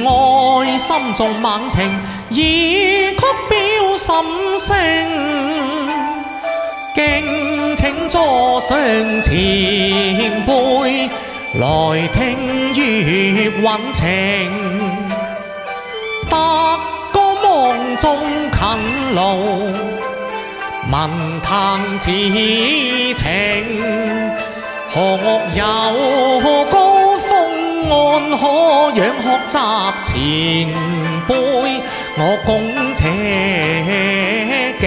愛心中猛情，以曲表心聲。敬請座上前輩，來聽月韻情。得個望中勤勞，文壇此情。何有高峰岸可仰學習前輩，我恭且敬。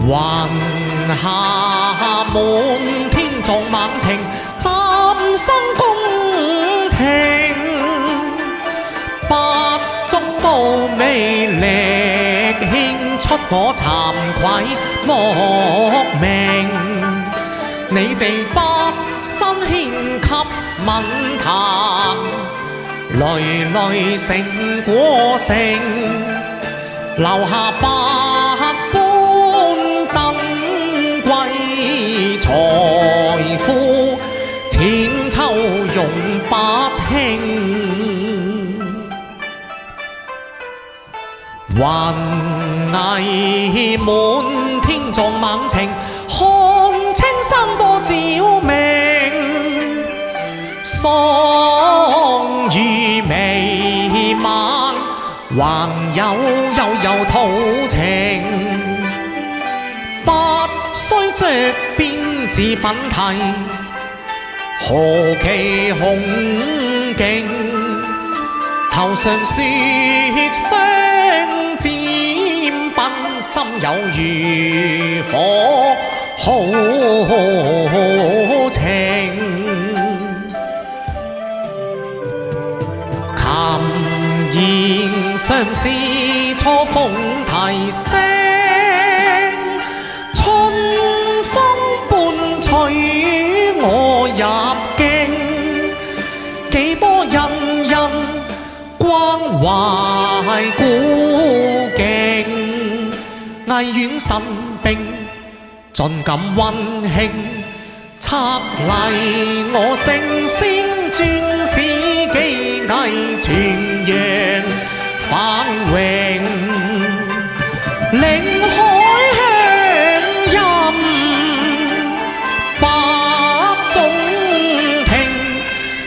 雲下滿天縱猛情，暫生工程。不中到尾力獻出我慚愧莫名。你哋不身獻給文壇，累累成果成，留下百般珍貴財富，千秋永不興。雲霓滿天縱猛情，看青山多照明。桑榆彌漫，橫有悠悠途程。不須着鞭子粉蹄，何其雄勁！頭上雪霜沾鬢，心有如火豪情。琴弦相思錯鳳啼聲，春風伴隨我入境。幾多恩人關懷故境，藝苑新兵盡感溫馨。策勵我聖先尊史記藝傳揚繁榮，嶺海鄉音百中聽，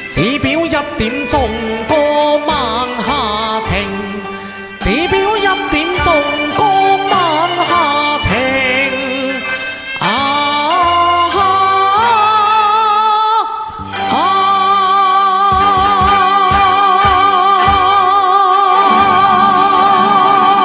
只表一點中歌。